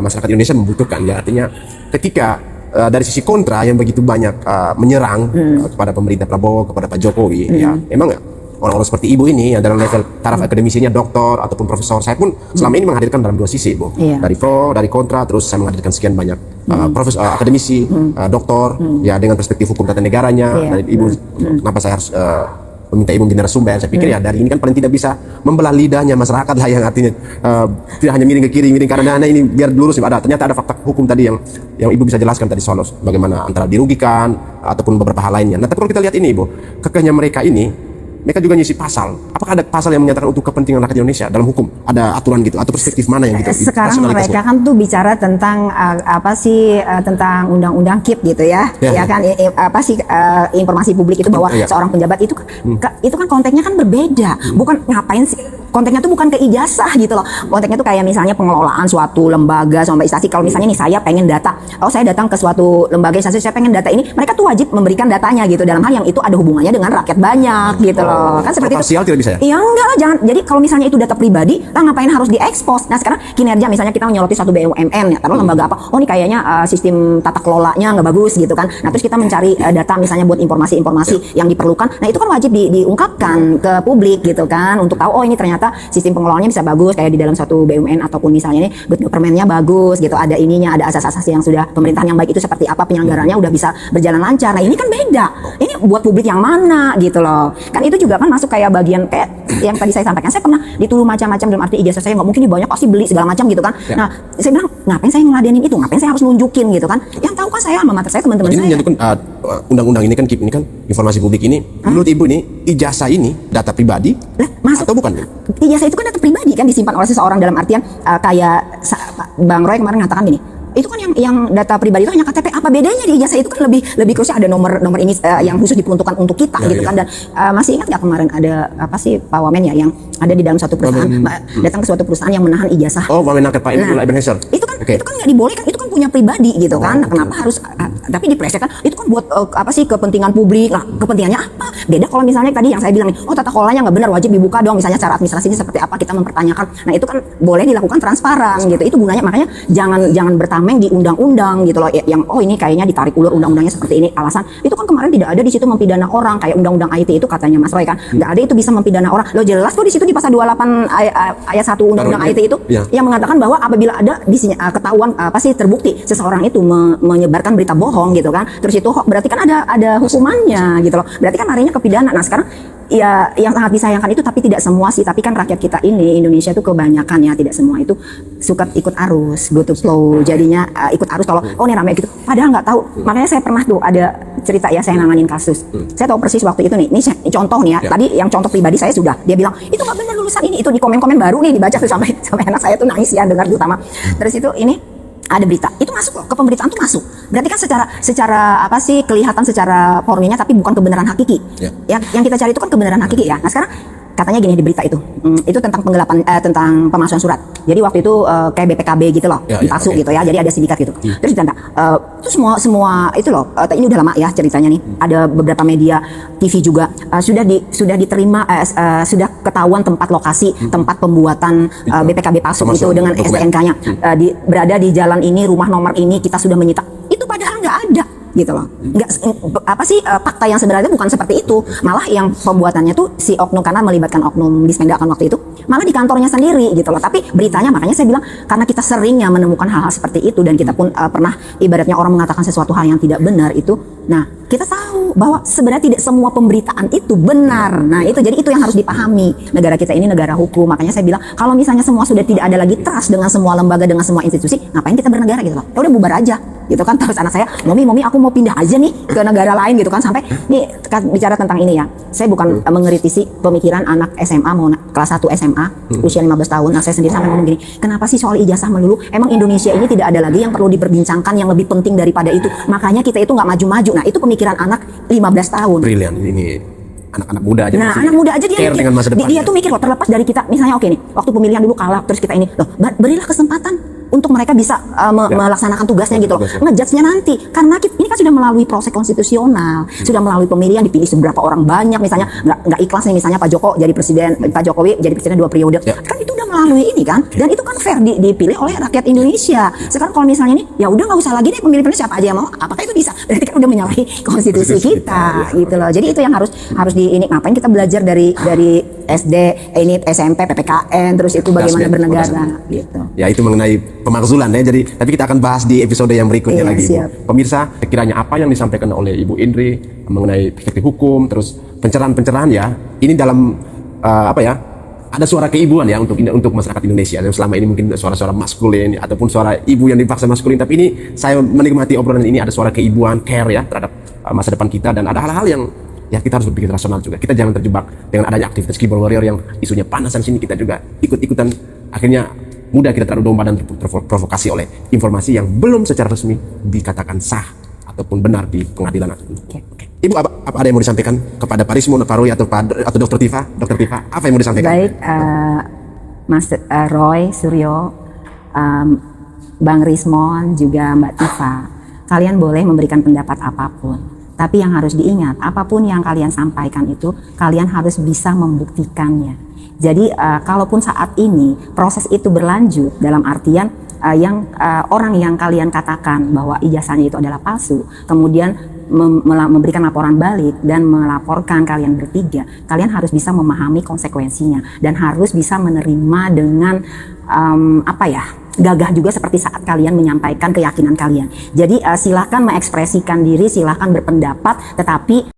masyarakat Indonesia membutuhkan ya, artinya ketika dari sisi kontra yang begitu banyak menyerang kepada pemerintah Prabowo, kepada Pak Jokowi, ya memang orang-orang seperti Ibu ini yang dalam level taraf akademisinya doktor ataupun profesor, saya pun selama ini menghadirkan dalam dua sisi, Bu. Iya. Dari pro, dari kontra, terus saya menghadirkan sekian banyak profesor, akademisi, doktor, ya dengan perspektif hukum tata negaranya. Iya. Dari Ibu, kenapa saya harus meminta Ibu menjadi narasumber? Saya pikir ya dari ini kan paling tidak bisa membelah lidahnya masyarakat lah, yang artinya tidak hanya miring ke kiri, miring karena ini biar lurus. Ternyata ada fakta hukum tadi yang Ibu bisa jelaskan tadi soal bagaimana antara dirugikan ataupun beberapa hal lainnya. Nah, tapi kalau kita lihat ini, Ibu, kekehnya mereka ini, mereka juga ngisi pasal. Apakah ada pasal yang menyatakan untuk kepentingan rakyat Indonesia dalam hukum? Ada aturan gitu atau perspektif mana yang gitu? Sekarang mereka kan tuh bicara tentang tentang undang-undang KIP gitu ya. Ya kan informasi publik itu bahwa seorang penjabat itu itu kan konteksnya kan berbeda. Bukan ngapain sih? Konteksnya tuh bukan ke ijazah gitu loh. Konteksnya tuh kayak misalnya pengelolaan suatu lembaga sampai instansi. Kalau misalnya nih saya pengen data, saya datang ke suatu lembaga instansi, saya pengen data ini, mereka tuh wajib memberikan datanya gitu dalam hal yang itu ada hubungannya dengan rakyat banyak gitu loh. Kan seperti itu. Parsial tidak bisa ya? Iya enggak lah, jangan. Jadi kalau misalnya itu data pribadi, lah ngapain harus diekspos? Nah, sekarang kinerja misalnya kita menyoroti suatu BUMN ya, taruh lembaga apa? Oh, ini kayaknya sistem tata kelolanya nggak bagus gitu kan. Nah, terus kita mencari data misalnya buat informasi-informasi yang diperlukan. Nah, itu kan wajib diungkapkan ke publik gitu kan untuk tahu oh ini ternyata sistem pengelolaannya bisa bagus kayak di dalam suatu BUMN ataupun misalnya ini good government-nya bagus gitu, ada ininya, ada asas-asas yang sudah pemerintahan yang baik itu seperti apa, penyelenggaranya udah bisa berjalan lancar. Nah, ini kan beda. Ini buat publik yang mana gitu loh. Kan itu juga kan masuk kayak bagian kayak yang tadi saya sampaikan, saya pernah dituduh macam-macam dalam arti ijazah saya nggak mungkin banyak pasti beli segala macam gitu kan. Nah, saya bilang ngapain saya ngeladenin itu, ngapain saya harus nunjukin gitu kan. Yang tahu kan saya alma mater saya, teman-teman ini saya. menyangkut undang-undang ini kan KIP ini kan informasi publik ini, menurut Ibu ini ijazah ini data pribadi Masuk atau bukan? ijazah itu kan data pribadi kan disimpan oleh seseorang dalam artian kayak Bang Roy kemarin mengatakan gini, itu kan yang data pribadi itu hanya KTP. Apa bedanya di ijazah itu kan lebih krusial, ada nomor ini yang khusus diperuntukkan untuk kita gitu kan. Dan masih ingat nggak kemarin ada apa sih Pak Wamen ya yang ada di dalam suatu perusahaan datang ke suatu perusahaan yang menahan ijazah. Oh, Wamen angkat Pak Ebenezer. Itu kan nggak dibolehkan, itu kan punya pribadi gitu kan. Kenapa harus tapi dipresetkan itu kan buat kepentingan publik. Nah, kepentingannya apa? Beda kalau misalnya tadi yang saya bilang nih, oh tata kelolanya nggak benar, wajib dibuka dong misalnya cara administrasinya seperti apa, kita mempertanyakan. Nah, itu kan boleh dilakukan transparan gitu. Itu gunanya, makanya jangan bertameng di undang-undang gitu loh yang oh ini kayaknya ditarik ulur undang-undangnya seperti ini, alasan itu kan kemarin tidak ada di situ mempidana orang kayak undang-undang IT itu katanya Mas Roy kan nggak ada itu bisa mempidana orang. Lo jelas tuh di situ di pasal 28 ayat 1 undang-undang IT itu yang mengatakan bahwa apabila ada di sini ketahuan terbukti seseorang itu menyebarkan berita bohong gitu kan, terus itu berarti kan ada hukumannya gitu loh, berarti kan larinya ke pidana. Nah, sekarang ya yang sangat disayangkan itu, tapi tidak semua sih, tapi kan rakyat kita ini Indonesia tuh kebanyakan ya tidak semua itu suka ikut arus, go to flow, jadinya ikut arus kalau oh ini ramai gitu, padahal nggak tahu. Makanya saya pernah tuh ada cerita ya, saya nanganin kasus, saya tahu persis waktu itu nih, ini contoh nih ya, tadi yang contoh pribadi saya sudah, dia bilang itu nggak benar lulusan ini, itu di komen-komen baru nih dibaca tuh sampai anak saya tuh nangis ya dengar terutama. Terus itu ini ada berita itu masuk loh, ke pemberitaan tuh masuk, berarti kan secara apa sih kelihatan secara formilnya tapi bukan kebenaran hakiki. Yang kita cari itu kan kebenaran hakiki ya. Nah, sekarang katanya gini di berita itu tentang penggelapan tentang pemalsuan surat. Jadi waktu itu kayak BPKB gitu loh, palsu gitu ya. Jadi ada sindikat gitu. Terus ditanda itu semua itu loh. Ini udah lama ya ceritanya nih. Ada beberapa media TV juga sudah diterima sudah ketahuan tempat lokasi tempat pembuatan BPKB palsu itu dengan STNK-nya berada di jalan ini, rumah nomor ini, kita sudah menyita. Itu padahal nggak ada gitu loh. Enggak fakta yang sebenarnya bukan seperti itu. Malah yang pembuatannya tuh si oknum, karena melibatkan oknum Dismendak kan waktu itu, malah di kantornya sendiri gitu loh. Tapi beritanya, makanya saya bilang karena kita seringnya menemukan hal-hal seperti itu dan kita pun pernah ibaratnya orang mengatakan sesuatu hal yang tidak benar itu Nah, kita tahu bahwa sebenarnya tidak semua pemberitaan itu benar. Nah, itu jadi itu yang harus dipahami. Negara kita ini negara hukum. Makanya saya bilang kalau misalnya semua sudah tidak ada lagi trust dengan semua lembaga, dengan semua institusi, ngapain kita bernegara gitu loh. Ya udah bubar aja. Gitu kan. Terus anak saya, "Mami, aku mau pindah aja nih ke negara lain," gitu kan. Sampai nih bicara tentang ini ya. Saya bukan mengkritisi pemikiran anak SMA mau kelas 1 SMA usia 15 tahun. Nah, saya sendiri sampai ngomong gini, "Kenapa sih soal ijazah melulu? Emang Indonesia ini tidak ada lagi yang perlu diperbincangkan yang lebih penting daripada itu. Makanya kita itu nggak maju-maju." Nah, itu pemikiran anak 15 tahun. Brilian ini anak-anak muda aja. Nah, masih anak muda aja dia care mikir, dengan masa depan. dia tuh mikir loh, terlepas dari kita, misalnya oke nih, waktu pemilihan dulu kalah, terus kita ini, loh, berilah kesempatan untuk mereka bisa melaksanakan tugasnya gitu loh. Ngejudge-nya nanti, karena ini kan sudah melalui proses konstitusional, sudah melalui pemilihan, dipilih seberapa orang banyak, misalnya nggak ikhlas nih, misalnya Pak Jokowi jadi presiden 2 periode, kan itu udah melalui ini kan, dan itu kan fair dipilih oleh rakyat Indonesia. Sekarang kalau misalnya ini, ya udah nggak usah lagi deh pemilih siapa aja yang mau, apakah itu bisa? Berarti kan udah menyalahi konstitusi kita, gitu loh. Jadi itu yang harus ini, ngapain kita belajar dari SD, ini SMP, PPKN, terus itu bagaimana bernegara, gitu. Ya, itu mengenai pemakzulan ya. Jadi tapi kita akan bahas di episode yang berikutnya Iya, lagi. siap. Ibu. Pemirsa, kiranya apa yang disampaikan oleh Ibu Indri mengenai perspektif hukum, terus pencerahan-pencerahan ya, ini dalam ada suara keibuan ya untuk masyarakat Indonesia. Dan selama ini mungkin suara-suara maskulin ataupun suara ibu yang dipaksa maskulin, tapi ini saya menikmati obrolan ini, ada suara keibuan, care ya terhadap masa depan kita, dan ada hal-hal yang ya kita harus berpikir rasional juga. Kita jangan terjebak dengan adanya aktivitas keyboard warrior yang isunya panas dan sini kita juga ikut-ikutan, akhirnya mudah kita terlalu domba dan terprovokasi oleh informasi yang belum secara resmi dikatakan sah ataupun benar di pengadilan. Oke. Ibu, apa ada yang mau disampaikan kepada Pak Rismon, Pak Roy atau Dr. Tifa? Dr. Tifa, apa yang mau disampaikan? Baik, Mas Roy, Suryo, Bang Rismon, juga Mbak Tifa, kalian boleh memberikan pendapat apapun. Tapi yang harus diingat, apapun yang kalian sampaikan itu, kalian harus bisa membuktikannya. Jadi kalaupun saat ini proses itu berlanjut, dalam artian orang yang kalian katakan bahwa ijazahnya itu adalah palsu, kemudian memberikan laporan balik dan melaporkan kalian bertiga, kalian harus bisa memahami konsekuensinya dan harus bisa menerima dengan gagah juga seperti saat kalian menyampaikan keyakinan kalian. Jadi silahkan mengekspresikan diri, silahkan berpendapat, tetapi